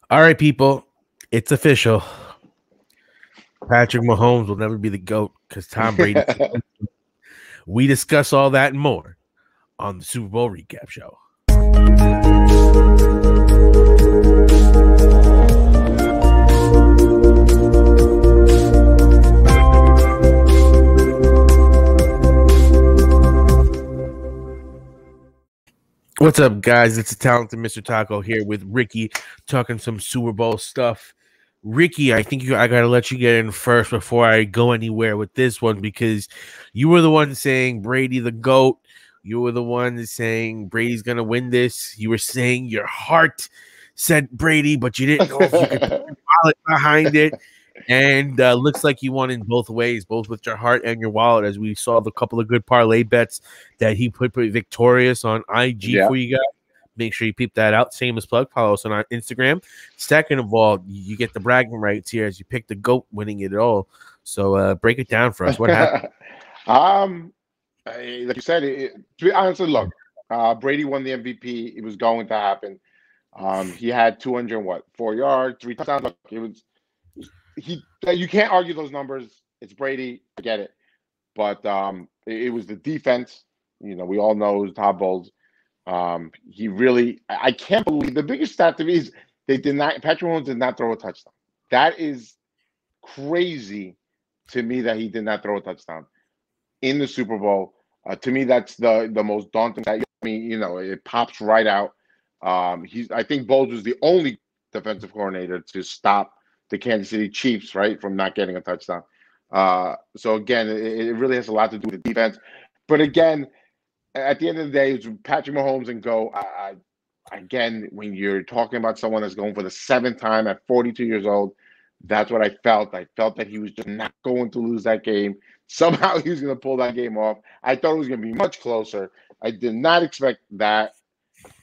All right, people, it's official. Patrick Mahomes will never be the GOAT because Tom Brady. We discuss all that and more on the Super Bowl recap show. What's up, guys? It's the talented Mr. Taco here with Ricky talking some Super Bowl stuff. Ricky, I think I got to let you get in first before I go anywhere with this one because you were the one saying Brady the GOAT. You were the one saying Brady's going to win this. You were saying your heart said Brady, but you didn't know if you could put your wallet behind it. And looks like you won in both ways, both with your heart and your wallet, as we saw the couple of good parlay bets that he put victorious on IG for you guys. Make sure you peep that out. Same as plug. Follow us on our Instagram. Second of all, you get the bragging rights here as you pick the GOAT winning it all. So break it down for us. What happened? Like you said, to be honest, look, Brady won the MVP. It was going to happen. He had 4 yards, 3 touchdowns. Look, it was you can't argue those numbers. It's Brady. I get it. But it was the defense. You know, we all know it was Todd Bowles. He really, I can't believe the biggest stat to me is Patrick Mahomes did not throw a touchdown. That is crazy to me that he did not throw a touchdown in the Super Bowl. To me, that's the most daunting. I mean, you know, it pops right out. I think Bowles was the only defensive coordinator to stop the Kansas City Chiefs, right, from not getting a touchdown. So again, it really has a lot to do with the defense. But again, at the end of the day, it's Patrick Mahomes and go. Again, when you're talking about someone that's going for the 7th time at 42 years old, that's what I felt. I felt that he was just not going to lose that game. Somehow he was going to pull that game off. I thought it was going to be much closer. I did not expect that.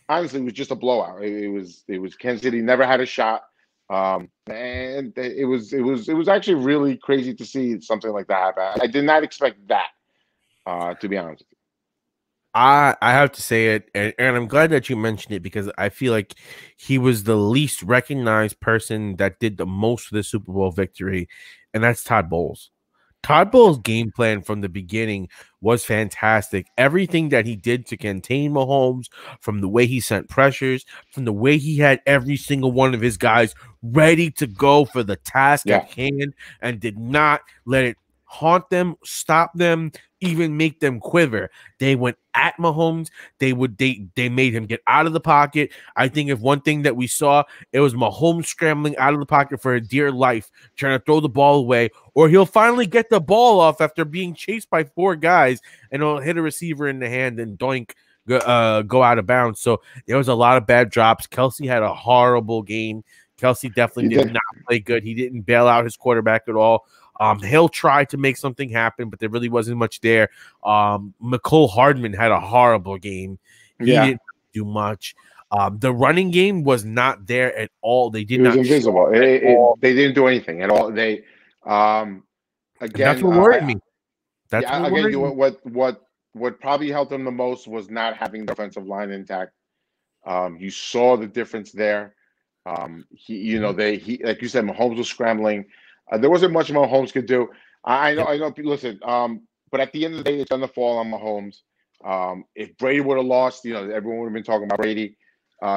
Honestly, it was just a blowout. It was Kansas City never had a shot. And it was actually really crazy to see something like that happen. I did not expect that, to be honest with you. I have to say it, and I'm glad that you mentioned it because I feel like he was the least recognized person that did the most for the Super Bowl victory, and that's Todd Bowles. Todd Bowles' game plan from the beginning was fantastic. Everything that he did to contain Mahomes, from the way he sent pressures, from the way he had every single one of his guys ready to go for the task at hand and did not let it haunt them, stop them, even make them quiver. They went at Mahomes. They made him get out of the pocket. I think if one thing that we saw, it was Mahomes scrambling out of the pocket for a dear life, trying to throw the ball away, or he'll finally get the ball off after being chased by 4 guys, and he'll hit a receiver in the hand and doink, go out of bounds. So there was a lot of bad drops. Kelsey had a horrible game. Kelsey definitely did not play good. He didn't bail out his quarterback at all. Hill tried to make something happen, but there really wasn't much there. McCole Hardman had a horrible game. He didn't do much. The running game was not there at all. They did not. It was invisible. They didn't do anything at all. They again. That's what worried me. That's what probably helped them the most was not having the offensive line intact. You saw the difference there. Like you said, Mahomes was scrambling. There wasn't much Mahomes could do. I know. Listen, but at the end of the day, it's going to fall on Mahomes. If Brady would have lost, everyone would have been talking about Brady.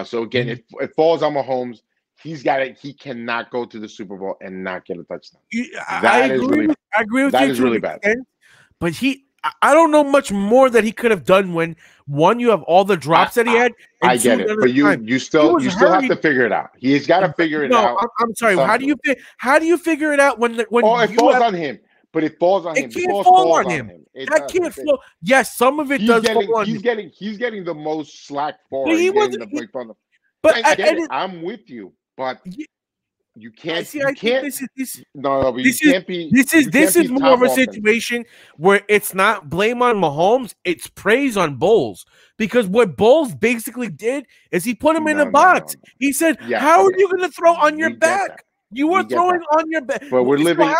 So again, if it falls on Mahomes, he's got it. He cannot go to the Super Bowl and not get a touchdown. I agree with you. That is really bad. But I don't know much more that he could have done when, one, you have all the drops that he had. And I get it, but you still have to figure it out. He's got to figure it out. I'm sorry. How do you figure it out when it falls on him? But it falls on him. It can't fall on him. That can't fall. Yes, some of it does fall on him. He's getting the most slack for it. But I'm with you, but you can't. This is more of a situation where it's not blame on Mahomes, it's praise on Bowles. Because what Bowles basically did is he put him in a box. He said, "How are you going to throw on your back? You were throwing on your back." But we're living.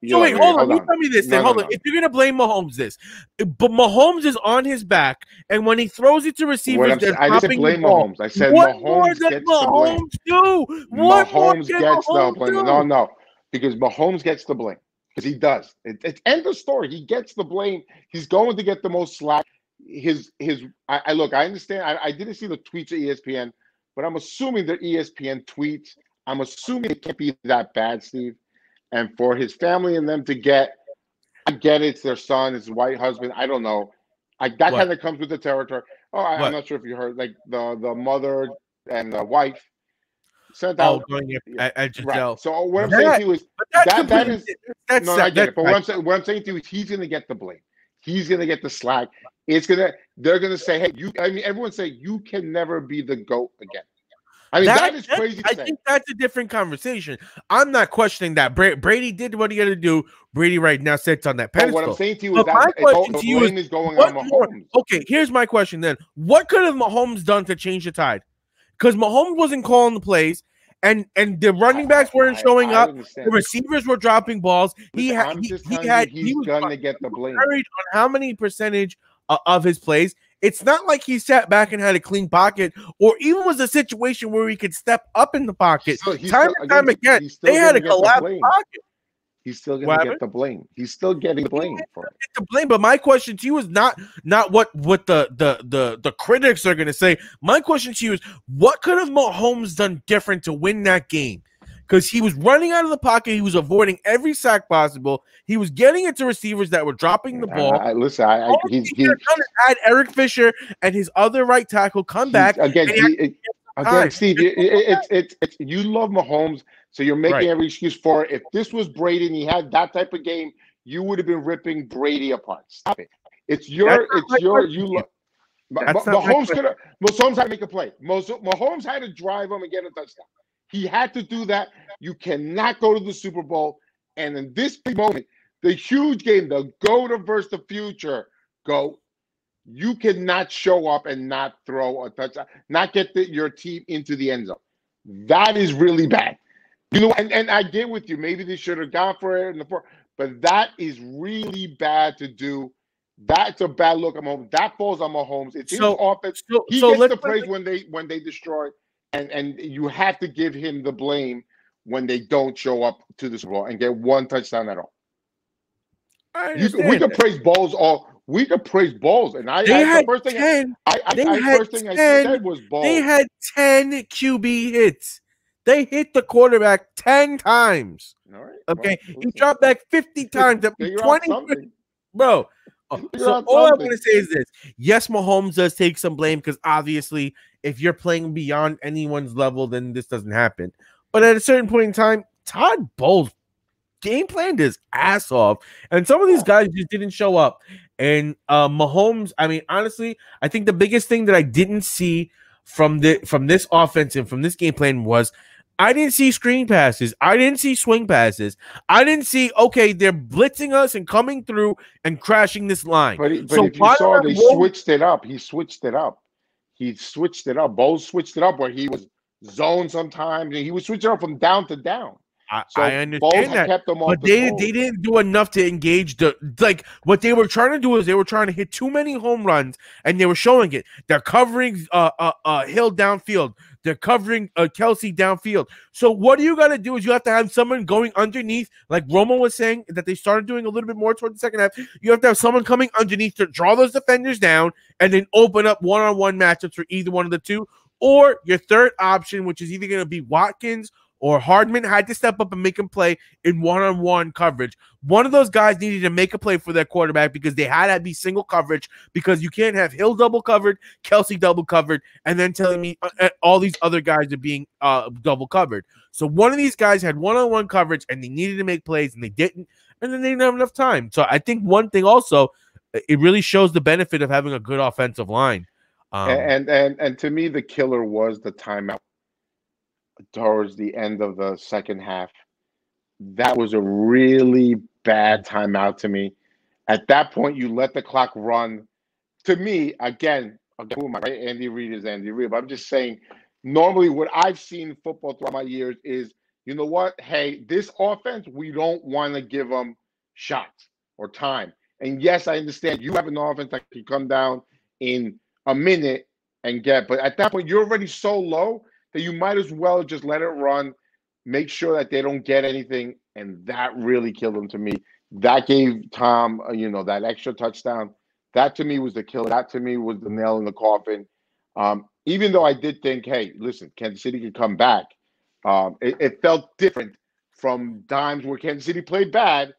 So wait, hold on. hold You on. tell me this. Then hold on. If you're gonna blame Mahomes, but Mahomes is on his back, and when he throws it to receivers, they're I didn't dropping the blame ball. Mahomes. I said What more Mahomes does gets the blame. Mahomes do? What more Mahomes can gets the Mahomes blame. do? No, because Mahomes gets the blame because he does. It's end of story. He gets the blame. He's going to get the most slack. I look. I understand. I didn't see the tweets of ESPN, but I'm assuming they're ESPN tweets. I'm assuming it can't be that bad, Steve. And for his family and them to get, I get it, it's their son, his white husband. I don't know. That kind of comes with the territory. Oh, I'm not sure if you heard, like the mother and the wife sent out. Going at Giselle. Right. So what I'm saying to you is that is that's I get it. But what I'm saying to you is he's going to get the blame. He's going to get the slack. They're going to say, hey, everyone say you can never be the GOAT again. I mean, that is crazy to say. I think that's a different conversation. I'm not questioning that. Brady did what he had to do. Brady right now sits on that pedestal. But what I'm saying to you is that the blame is going on Mahomes. Okay, here's my question then. What could have Mahomes done to change the tide? Because Mahomes wasn't calling the plays, and the running backs weren't showing up. The receivers were dropping balls. He's going to get the blame. On how many percentage of his plays. It's not like he sat back and had a clean pocket, or even was a situation where he could step up in the pocket. Time and time again, they had a collapsed pocket. He's still going to get the blame. He's still getting the blame for it. The blame, but my question to you is not what the critics are going to say. My question to you is, what could have Mahomes done different to win that game? Because he was running out of the pocket, he was avoiding every sack possible. He was getting it to receivers that were dropping the ball. He's had Eric Fisher and his other right tackle come back again. Steve, it's you love Mahomes, so you're making every excuse for it. If this was Brady and he had that type of game, you would have been ripping Brady apart. Stop it. Mahomes could have. Mahomes had to make a play. Mahomes had to drive him and get a touchdown. He had to do that. You cannot go to the Super Bowl. And in this moment, the huge game, the GOAT versus the future GOAT, you cannot show up and not throw a touchdown, not get your team into the end zone. That is really bad. And I get with you. Maybe they should have gone for it in the fourth, but that is really bad to do. That's a bad look on Mahomes. That falls on Mahomes. It's his offense. He gets the praise when they destroy. And you have to give him the blame when they don't show up to the Super Bowl and get one touchdown at all. We could praise balls We could praise balls, and the first thing I said was balls. They had 10 QB hits. They hit the quarterback 10 times. All right. Okay, he dropped back 50 times. 20, bro. So all I want to say is this: yes, Mahomes does take some blame because obviously, if you're playing beyond anyone's level, then this doesn't happen. But at a certain point in time, Todd Bowles game planned his ass off, and some of these guys just didn't show up. And Mahomes, I mean, honestly, I think the biggest thing that I didn't see from this offense and from this game plan was I didn't see screen passes. I didn't see swing passes. I didn't see, okay, they're blitzing us and coming through and crashing this line. But if you saw, they switched it up. He switched it up. Bowles switched it up where he was zone sometimes. And he was switching up from down to down. I understand that, kept them but they didn't do enough to engage what they were trying to do is they were trying to hit too many home runs, and they were showing it. They're covering Hill downfield. They're covering Kelsey downfield. So what you got to do is you have to have someone going underneath, like Romo was saying that they started doing a little bit more towards the second half. You have to have someone coming underneath to draw those defenders down and then open up one-on-one matchups for either one of the two. Or your third option, which is either going to be Watkins or Hardman, had to step up and make him play in one-on-one coverage. One of those guys needed to make a play for their quarterback because they had to be single coverage, because you can't have Hill double covered, Kelsey double covered, and then telling me all these other guys are being double covered. So one of these guys had one-on-one coverage, and they needed to make plays, and they didn't, and then they didn't have enough time. So I think one thing also, it really shows the benefit of having a good offensive line. And to me, the killer was the timeout towards the end of the second half. That was a really bad timeout to me. At that point, you let the clock run. To me, again, who am I? Andy Reid is Andy Reid. But I'm just saying, normally what I've seen in football throughout my years is you know what? Hey, this offense, we don't want to give them shots or time. And yes, I understand you have an offense that can come down in a minute and get, but at that point, you're already so low that you might as well just let it run, make sure that they don't get anything. And that really killed them to me. That gave Tom, that extra touchdown. That to me was the killer. That to me was the nail in the coffin. Even though I did think, hey, listen, Kansas City could come back. It felt different from times where Kansas City played bad,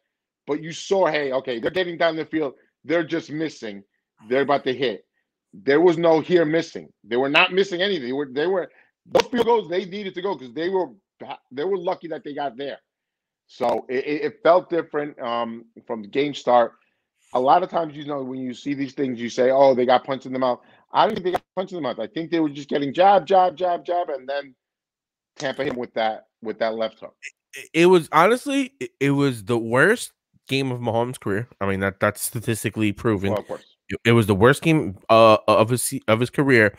but you saw, hey, okay, they're getting down the field. They're just missing. They're about to hit. There was no here missing. They were not missing anything. They were those field goals they needed to go because they were lucky that they got there. So it felt different from the game start. A lot of times, when you see these things, you say, oh, they got punched in the mouth. I don't think they got punched in the mouth. I think they were just getting jab, and then Tampa hit him with that left hook. It was honestly, it was the worst game of Mahomes' career. I mean, that's statistically proven. Well, of course. It was the worst game of his career.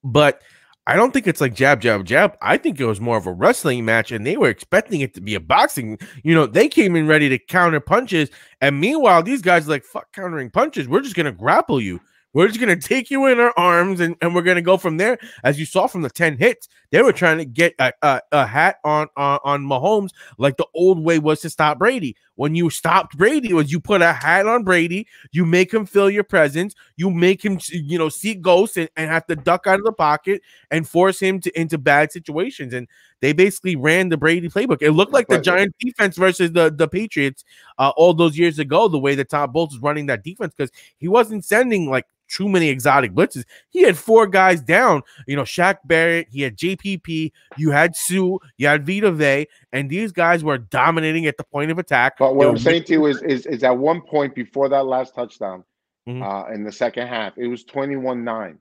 But I don't think it's like jab, jab, jab. I think it was more of a wrestling match, and they were expecting it to be a boxing. They came in ready to counter punches, and meanwhile, these guys are like, fuck countering punches. We're just gonna grapple you. We're just going to take you in our arms, and we're going to go from there. As you saw from the 10 hits, they were trying to get a hat on Mahomes like the old way was to stop Brady. When you stopped Brady, was you put a hat on Brady, you make him feel your presence, you make him, see ghosts and have to duck out of the pocket and force him into bad situations. And they basically ran the Brady playbook. It looked like the Giants defense versus the Patriots all those years ago, the way that Todd Bowles was running that defense, because he wasn't sending like too many exotic blitzes. He had 4 guys down, Shaq Barrett, he had JPP, you had Sue, you had Vita Vea, and these guys were dominating at the point of attack. But what I'm saying to you is at one point before that last touchdown in the second half, it was 21-9.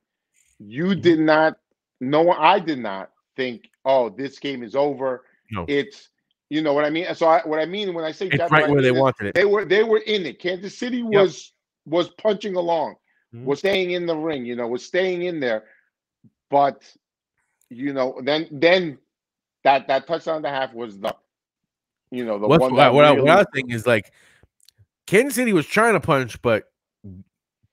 You did not, I did not think, oh, this game is over. No. It's, you know what I mean? So what I mean when I say it's right where they wanted it. They were in it. Kansas City was punching along. Was staying in the ring, was staying in there, but then that touchdown and a half was the one. What I was thinking is like Kansas City was trying to punch, but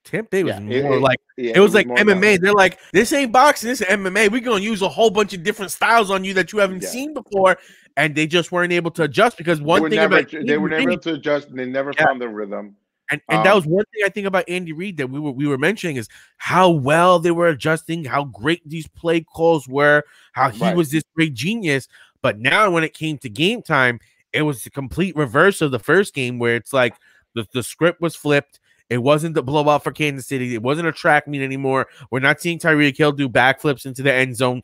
Tampa Bay was more like it was like MMA. They're like, this ain't boxing, this is MMA. We're gonna use a whole bunch of different styles on you that you haven't seen before, and they just weren't able to adjust because they were never able to adjust, and they never found the rhythm. And that was one thing I think about Andy Reid that we were mentioning is how well they were adjusting, how great these play calls were, how he was this great genius. But now when it came to game time, it was the complete reverse of the first game where it's like the script was flipped. It wasn't the blowout for Kansas City. It wasn't a track meet anymore. We're not seeing Tyreek Hill do backflips into the end zone,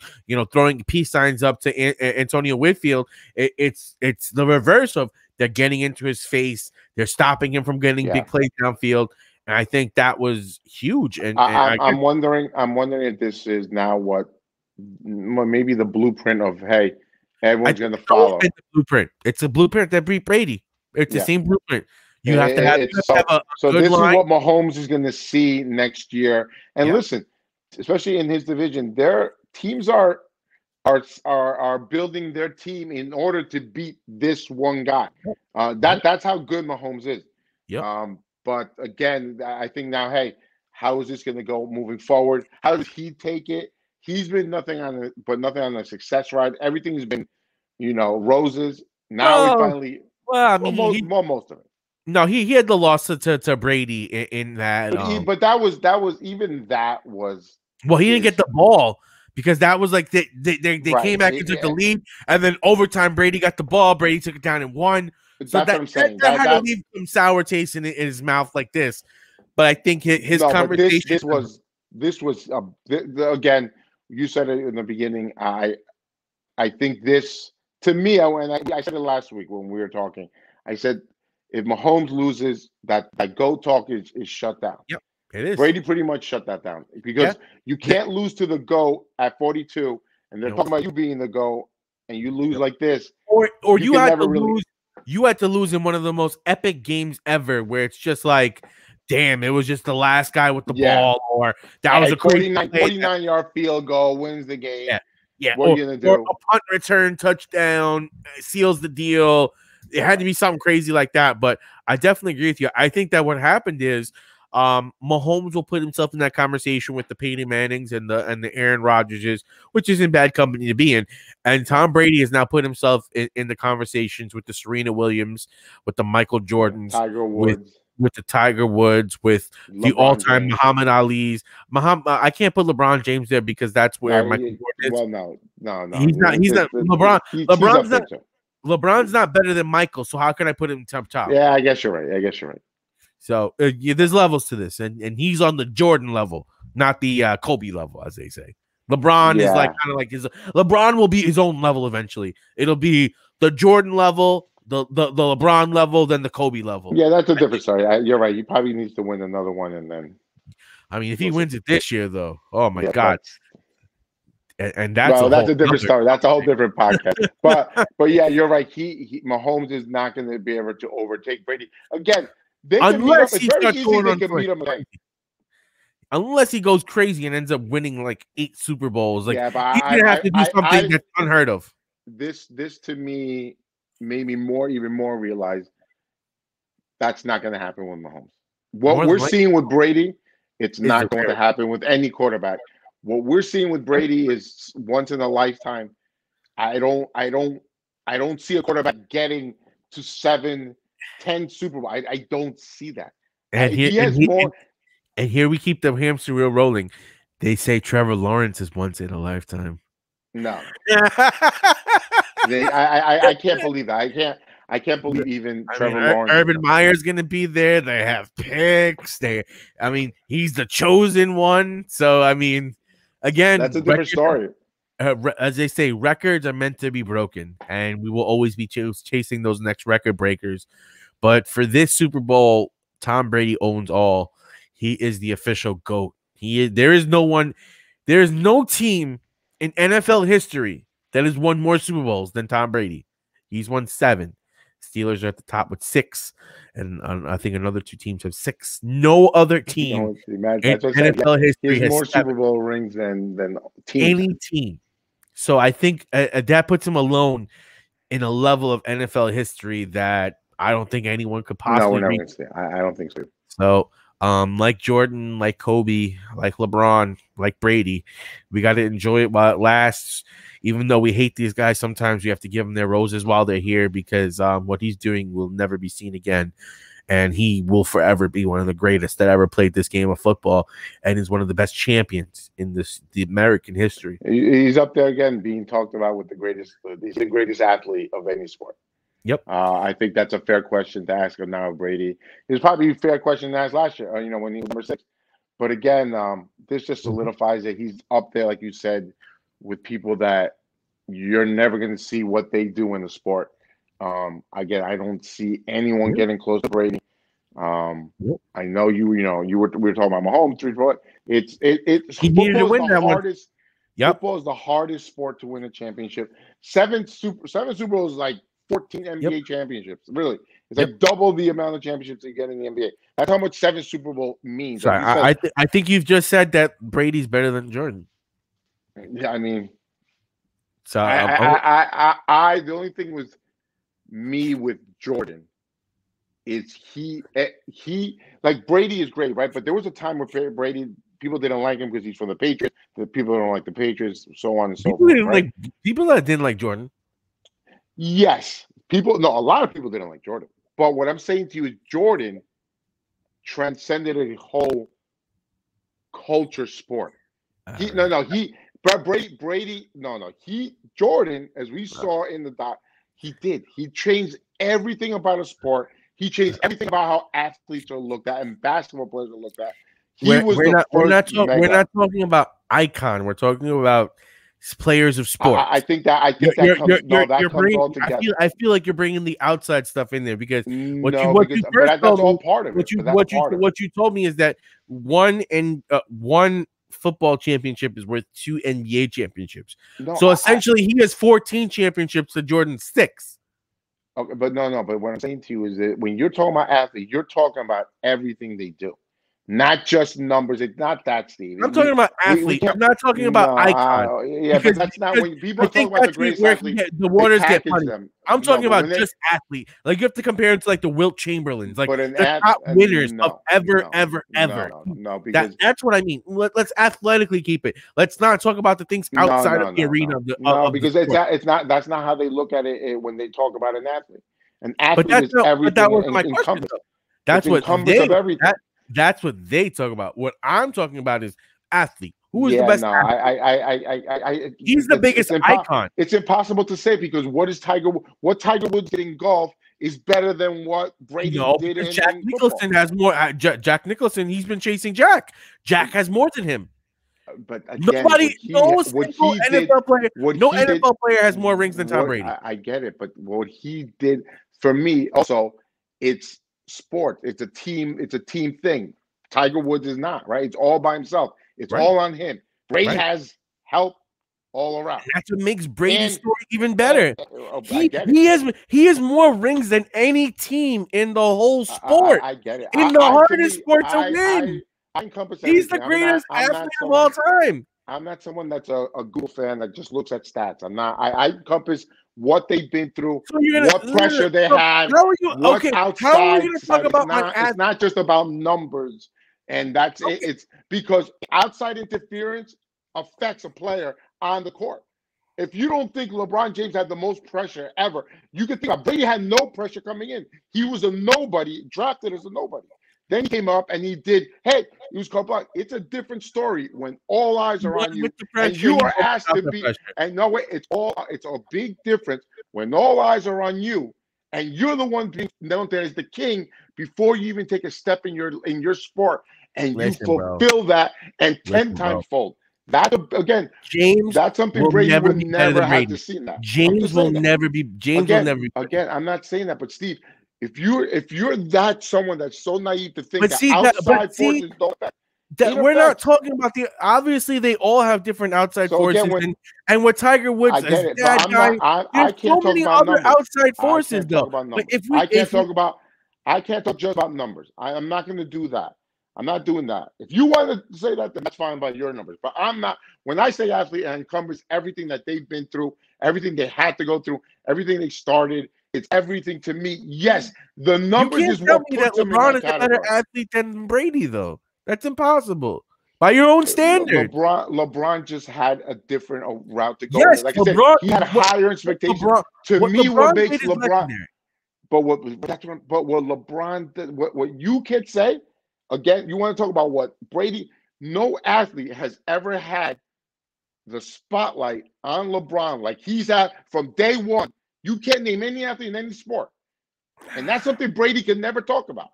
throwing peace signs up to Antonio Whitfield. It's the reverse of they're getting into his face. They're stopping him from getting big plays downfield. And I think that was huge. And I'm wondering if this is now maybe the blueprint of, hey, everyone's going to follow. It's the blueprint. It's a blueprint that beat Brady. It's the same blueprint. You have to have, so this line. Is what Mahomes is going to see next year. And listen, especially in his division, their teams are building their team in order to beat this one guy. That's how good Mahomes is. But again, I think now, hey, how is this going to go moving forward? How does he take it? He's been nothing on the success ride. Everything's been, roses. Now he finally. Well, I mean, most of it. No, he had the loss to Brady in that. But that was even that was. Well, he didn't get the ball. Because that was like they came back and took the lead, and then overtime Brady got the ball. Brady took it down and won. So that had to leave some sour taste in his mouth like this. But I think his conversation. This was again. You said it in the beginning. I think this to me. I said it last week when we were talking. I said if Mahomes loses, that go talk is shut down. Yep. It is. Brady pretty much shut that down because you can't lose to the GOAT at 42, and they're talking about you being the GOAT, and you lose like this. Or you had to lose. You had to lose in one of the most epic games ever, where it's just like, damn, it was just the last guy with the ball, or that was a 49-yard field goal wins the game. Yeah, What are you gonna or do? a punt return touchdown seals the deal. It had to be something crazy like that. But I definitely agree with you. I think that what happened is Mahomes will put himself in that conversation with the Peyton Mannings and the Aaron Rodgerses, which isn't bad company to be in. And Tom Brady has now put himself in the conversations with the Serena Williams, with the Michael Jordans, Tiger with Woods, the Tiger Woods, with the LeBron all-time James. Muhammad Ali's. I can't put LeBron James there because that's where No, Michael Jordan is. well, no. He's not. He's not. He's up there too. LeBron's not better than Michael. So how can I put him top? Yeah, I guess you're right. So there's levels to this, and he's on the Jordan level, not the Kobe level, as they say. LeBron is like kind of like his. LeBron will be his own level eventually. It'll be the Jordan level, the LeBron level, then the Kobe level. Yeah, that's a different story. You're right. He probably needs to win another one, and then. I mean, if he wins it this year, though, oh my God. And that's a different story. That's a whole different podcast. But yeah, you're right. He Mahomes is not going to be able to overtake Brady again. They can meet up. It's very easy. They can meet up again. Unless he goes crazy and ends up winning like 8 Super Bowls, like yeah, but he's gonna have to do something that's unheard of. This to me made me even more realize that's not going to happen with Mahomes. What we're seeing with Brady, it's not going to happen with any quarterback. What we're seeing with Brady is once in a lifetime. I don't see a quarterback getting to 7, 10 Super Bowl. I don't see that. And here we keep the hamster wheel rolling. They say Trevor Lawrence is once in a lifetime. No. I can't believe that. I can't believe even Trevor Lawrence. Urban Meyer's gonna be there. They have picks. He's the chosen one. So again, that's a different story. As they say, records are meant to be broken, and we will always be chasing those next record breakers. But for this Super Bowl, Tom Brady owns all. He is the official GOAT. There is no team in NFL history that has won more Super Bowls than Tom Brady. He's won 7. Steelers are at the top with 6, and I think another 2 teams have 6. No other team in NFL history has more Super Bowl rings than any team. So I think that puts him alone in a level of NFL history that I don't think anyone could possibly reach. I don't think so. So, like Jordan, like Kobe, like LeBron, like Brady, we got to enjoy it while it lasts. Even though we hate these guys, sometimes we have to give them their roses while they're here because what he's doing will never be seen again. And he will forever be one of the greatest that ever played this game of football and is one of the best champions in the American history. He's up there again being talked about with the greatest. He's the greatest athlete of any sport. Yep. I think that's a fair question to ask him now, Brady. It's probably a fair question to ask last year, when he was number 6. But again, this just solidifies that he's up there, like you said, with people that you're never going to see what they do in the sport. Again, I don't see anyone getting close to Brady. I know we were talking about Mahomes 3-4. It's he needed to win that one. Yep. Football is the hardest sport to win a championship. 7 Super Bowls is like 14 NBA championships. Really, it's like double the amount of championships you get in the NBA. That's how much 7 Super Bowl means. Sorry, I think you've just said that Brady's better than Jordan. Yeah, so the only thing with me with Jordan is he like Brady is great, right? But there was a time where Brady, people didn't like him because he's from the Patriots. The people don't like the Patriots, so on and so forth. People that didn't like Jordan. Yes, a lot of people didn't like Jordan. But what I'm saying to you is Jordan transcended a whole culture sport. Jordan, as we saw in the doc, he changed everything about a sport. He changed everything about how athletes are looked at and basketball players are looked at. We're not talking about icon. We're talking about players of sports. I think that comes all together. I feel like you're bringing the outside stuff in there because that's all part of it. What you told me is that one football championship is worth 2 NBA championships. So essentially, he has 14 championships to Jordan's 6. Okay, but no. But what I'm saying to you is that when you're talking about athletes, you're talking about everything they do. Not just numbers. It's not that, Steve. I'm talking about athlete. I'm not talking about icon. Yeah, but that's not when people talk about the greatest athlete. The waters get funny. Them. I'm talking about just athlete. Like you have to compare it to like the Wilt Chamberlains, like the top winners of ever. No, because that's what I mean. Let's athletically keep it. Let's not talk about the things outside of the arena. Because it's not. That's not how they look at it when they talk about an athlete. An athlete is everything. But that was my question. That's what they. That's what they talk about. What I'm talking about is athlete. Who is the best? No, he's the biggest icon. It's impossible to say because what Tiger Woods did in golf is better than what Brady did in Jack Nicholson has more. Jack Nicholson, he's been chasing Jack. Jack has more than him. But again, no NFL player has more rings than Tom Brady. I get it, but what he did for me also, it's sport. It's a team thing. Tiger Woods is not, right? It's all by himself. It's all on him. Brady has help all around. That's what makes Brady's story even better. He has more rings than any team in the whole sport. I get it. In the hardest sport to win. He's the greatest athlete of all time. I'm not someone that's a Google fan that just looks at stats. I'm not. I encompass what they've been through, what pressure they have, what's outside. How are you going to talk about it's not just about numbers, and that's it. It's because outside interference affects a player on the court. If you don't think LeBron James had the most pressure ever, you can think Brady had no pressure coming in. He was a nobody, drafted as a nobody. Then he came up and he did. Hey, he was called block. It's a different story when all eyes are on you and you are asked to be. And no way, it's a big difference when all eyes are on you and you're the one being known as the king before you even take a step in your sport and you fulfill that and 10 times fold. That again, James. That's something Brady would never have to see. That James will never be. James will never be. Again, I'm not saying that, but Steve. If you're that someone that's so naive to think outside forces don't affect, we're not talking about obviously they all have different outside forces, and with Tiger Woods, I can't talk about numbers. Outside forces though. But I can't talk just about numbers. I'm not going to do that. I'm not doing that. If you want to say that, then that's fine by your numbers. But I'm not. When I say athlete, it encompasses everything that they've been through, everything they had to go through, everything they started. It's everything to me. Yes, the numbers is what puts him in that category. LeBron is a better athlete than Brady, though. That's impossible by your own standard. LeBron just had a different route to go. Yes, like LeBron, I said, he had higher expectations. What makes LeBron? But what LeBron did, what you can say again? You want to talk about what Brady? No athlete has ever had the spotlight on LeBron like he's had from day one. You can't name any athlete in any sport. And that's something Brady can never talk about.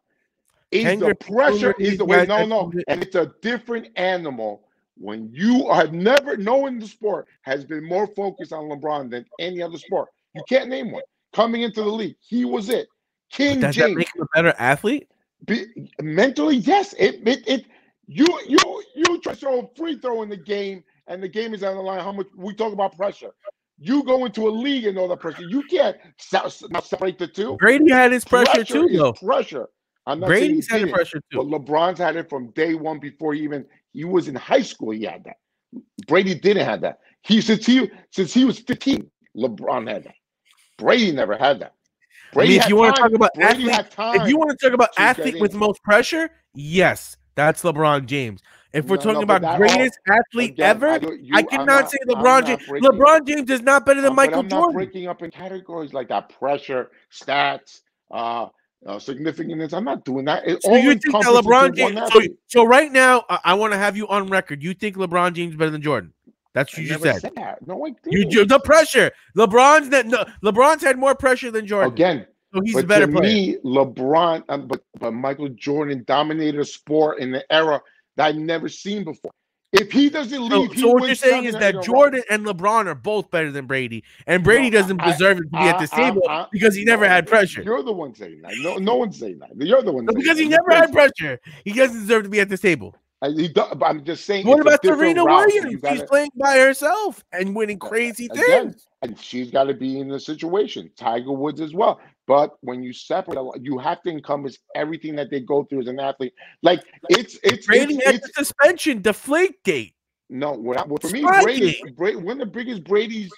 The pressure is the way. No. And it's a different animal when you have never known the sport has been more focused on LeBron than any other sport. You can't name one. Coming into the league, he was it. King James. Does that make him a better athlete? Mentally, yes. You try to throw a free throw in the game, and the game is on the line. How much we talk about pressure. You go into a league and all that pressure. You can't separate the two. Brady had his pressure too, though. Pressure. I'm not Brady's had pressure too. But LeBron's had it from day one before he was in high school. He had that. Brady didn't have that. Since he was 15, LeBron had that. Brady never had that. If you want to talk about athlete with most pressure, yes, that's LeBron James. If we're talking about greatest athlete ever, I cannot say LeBron James. LeBron James is not better than Michael Jordan. I'm not breaking up in categories like that. Pressure, stats, significance. I'm not doing that. So you think that LeBron James? So right now, I want to have you on record. You think LeBron James is better than Jordan? That's what you just said. No, I didn't. The pressure. LeBron's had more pressure than Jordan. Again. So he's a better player. Me, LeBron, but Michael Jordan dominated a sport in the era that I've never seen before. If he doesn't leave, so what you're saying is that Jordan and LeBron are both better than Brady, and Brady doesn't deserve to be at this table because he never had pressure. You're the one saying that. No one's saying that. You're the one. Because he never had pressure. He doesn't deserve to be at this table. I'm just saying. What about Serena Williams? She's playing by herself and winning crazy things. and she's got to be in the situation. Tiger Woods as well. But when you separate, you have to encompass everything that they go through as an athlete. Like Brady had the suspension, deflate gate. No, for me, Brady, one of the biggest Brady's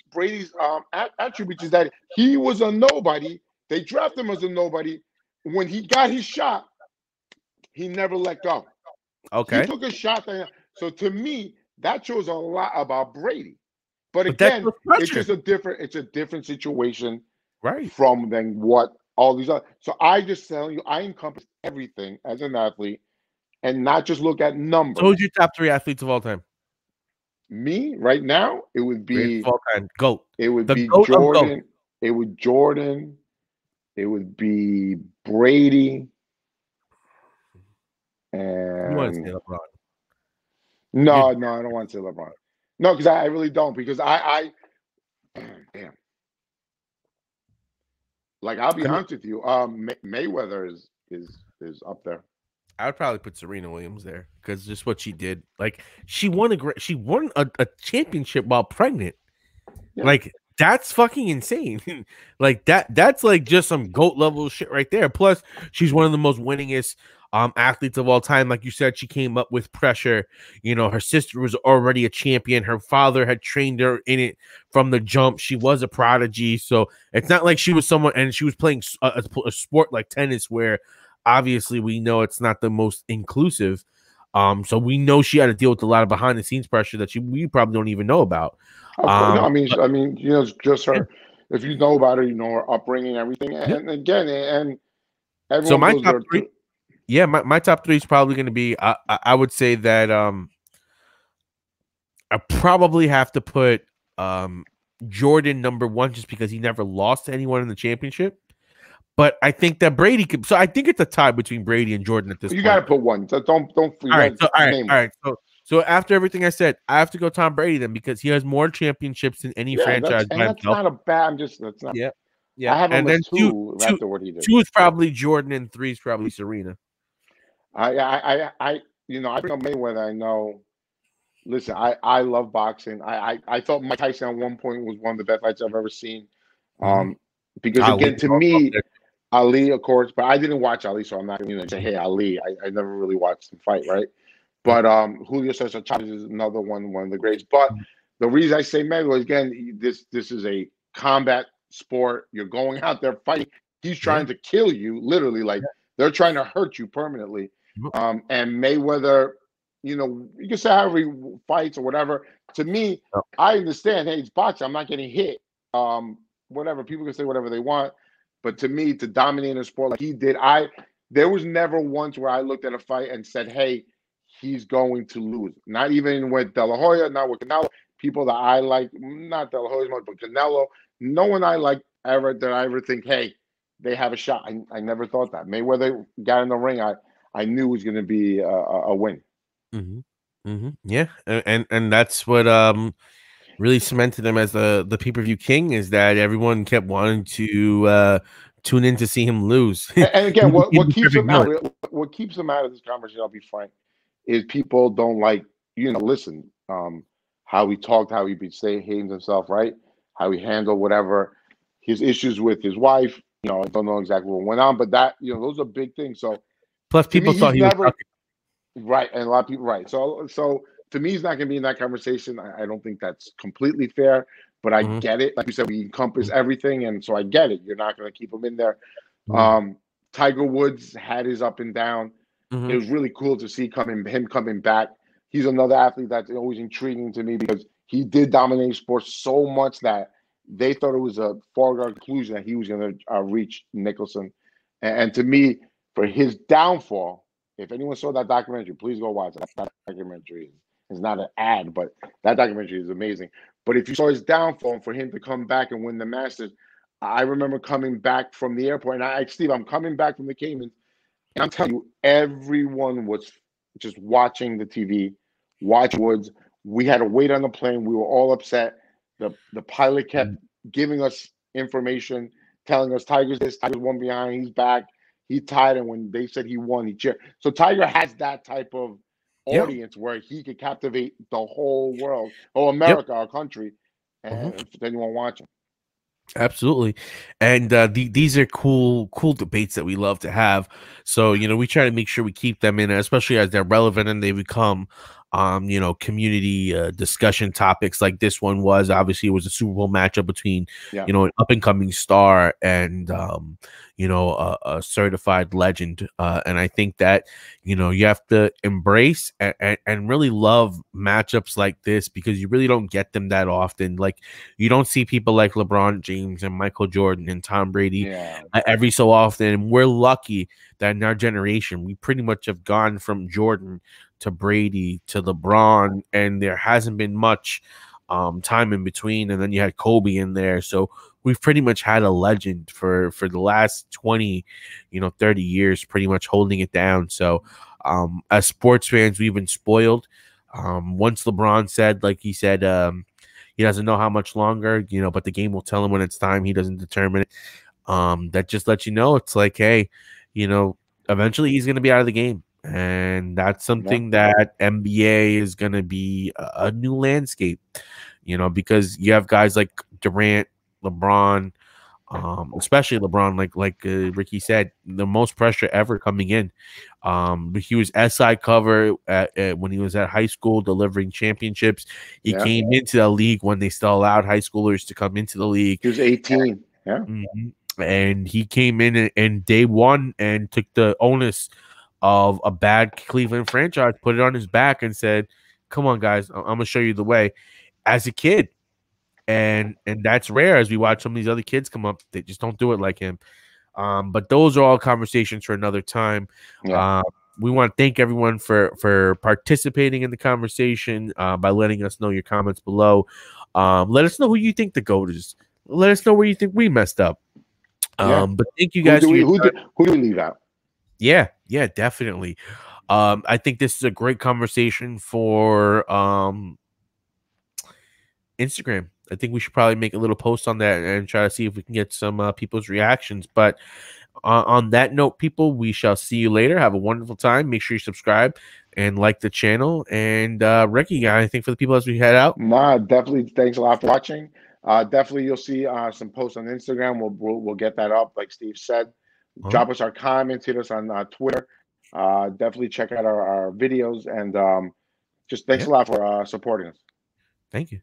attributes is that he was a nobody. They drafted him as a nobody. When he got his shot, he never let go. Okay, he took a shot. So to me, that shows a lot about Brady. But again, it's just a different situation, right? From than what all these other. So I just tell you, I encompass everything as an athlete, and not just look at numbers. So who's your top 3 athletes of all time? Me right now, it would be GOAT. It would be Jordan. It would Jordan. It would be Brady. And you want to say LeBron? No, I don't want to say LeBron. No, because I really don't. Because I damn. Like, I'll be honest with you. Mayweather is up there. I would probably put Serena Williams there because just what she did. Like, she won a championship while pregnant. Yeah. Like, that's fucking insane. Like, that's like just some GOAT level shit right there. Plus, she's one of the most winningest athletes of all time. Like you said, she came up with pressure. You know, her sister was already a champion. Her father had trained her in it from the jump. She was a prodigy. So it's not like she was someone, and she was playing a sport like tennis where obviously we know it's not the most inclusive. So we know she had to deal with a lot of behind the scenes pressure that we probably don't even know about. No, I mean, you know, just her. Yeah. If you know about her, you know her upbringing, everything, and again, and everyone. So my top 3. Yeah, my top 3 is probably going to be. I would say that I probably have to put Jordan number 1 just because he never lost to anyone in the championship. But I think that Brady could. So I think it's a tie between Brady and Jordan at this point. You got to put one. So don't forget. All right. So after everything I said, I have to go Tom Brady then because he has more championships than any franchise. That's not a bad. That's not. Yeah. I have him as 2 after what he did. 2 is probably Jordan and 3 is probably Serena. I bring up Mayweather. I know. Listen, I love boxing. I thought Mike Tyson at one point was one of the best fights I've ever seen. Because again, to me, Ali, of course, but I didn't watch Ali, so I'm not going to say, hey, Ali. I never really watched him fight, right? But Julio Cesar Chavez is another one of the greats. But the reason I say Mayweather, again, this is a combat sport. You're going out there fighting. He's trying to kill you, literally. Like, they're trying to hurt you permanently. And Mayweather, you know, you can say however he fights or whatever. To me, I understand, hey, it's boxing. I'm not getting hit. Whatever. People can say whatever they want. But to me, to dominate a sport like he did, there was never once where I looked at a fight and said, hey, he's going to lose. Not even with De La Hoya, not with Canelo. People that I like, not De La Hoya as much, but Canelo. No one I like ever think, hey, they have a shot. I never thought that. Mayweather got in the ring, I knew it was going to be a win. Yeah, and that's what really cemented him as the pay-per-view king, is that everyone kept wanting to tune in to see him lose. And again, what keeps him out of this conversation, I'll be frank, is people don't like, listen, how he talked, how he behaved himself, right? How he handled whatever his issues with his wife. I don't know exactly what went on, but that, those are big things. So plus people thought he was right, and a lot of people, right. So to me, he's not going to be in that conversation. I don't think that's completely fair, but I get it. Like you said, we encompass everything, and so I get it. You're not going to keep him in there. Tiger Woods had his up and down. It was really cool to see him coming back. He's another athlete that's always intriguing to me because he did dominate sports so much that they thought it was a foregone conclusion that he was going to reach Nicholson. And to me, for his downfall, if anyone saw that documentary, please go watch it. That documentary is not an ad, but that documentary is amazing. But if you saw his downfall, and for him to come back and win the Masters, I remember coming back from the airport, and Steve, I'm coming back from the Caymans, and I'm telling you, everyone was just watching the TV, watch Woods. We had to wait on the plane. We were all upset. The pilot kept giving us information, telling us Tiger's this, Tiger's one behind, he's back. He tied, and when they said he won, he cheered. So Tiger has that type of audience where he could captivate the whole world, America, our country, and anyone watching. Absolutely. And these are cool debates that we love to have. So, we try to make sure we keep them in, especially as they're relevant and they become community discussion topics like this one was. Obviously, it was a Super Bowl matchup between, Yeah, an up and coming star and a certified legend. And I think that, you have to embrace and really love matchups like this because you really don't get them that often. Like, you don't see people like LeBron James and Michael Jordan and Tom Brady yeah, every so often. And we're lucky that in our generation, we pretty much have gone from Jordan to Brady to LeBron, and there hasn't been much time in between. And then you had Kobe in there. So we've pretty much had a legend for the last 20, 30 years, pretty much holding it down. So as sports fans, we've been spoiled. Once LeBron said, like he said, he doesn't know how much longer, but the game will tell him when it's time. He doesn't determine it. That just lets you know it's like, hey, eventually he's going to be out of the game. And that's yeah, something that NBA is going to be a new landscape, because you have guys like Durant, LeBron, especially LeBron, like Ricky said, the most pressure ever coming in. But he was SI cover when he was at high school delivering championships. He yeah. came into the league when they still allowed high schoolers to come into the league. He was 18. Yeah, Mhm. And he came in and day one and took the onus of a bad Cleveland franchise, put it on his back, and said, "Come on, guys, I'm gonna show you the way." As a kid, and that's rare. As we watch some of these other kids come up, they just don't do it like him. But those are all conversations for another time. yeah, Uh, we want to thank everyone for participating in the conversation by letting us know your comments below. Let us know who you think the GOAT is. Let us know where you think we messed up. yeah. But thank you guys for your time. Who do we leave out? Yeah, definitely. I think this is a great conversation for Instagram. I think we should probably make a little post on that and try to see if we can get some people's reactions. But on that note, people, we shall see you later. Have a wonderful time. Make sure you subscribe and like the channel. And Ricky, got anything for the people as we head out? Nah, definitely. Thanks a lot for watching. Definitely, you'll see some posts on Instagram. We'll get that up, like Steve said. Huh? Drop us our comments. Hit us on Twitter. Definitely check out our videos and just thanks Yeah, a lot for supporting us. thank you.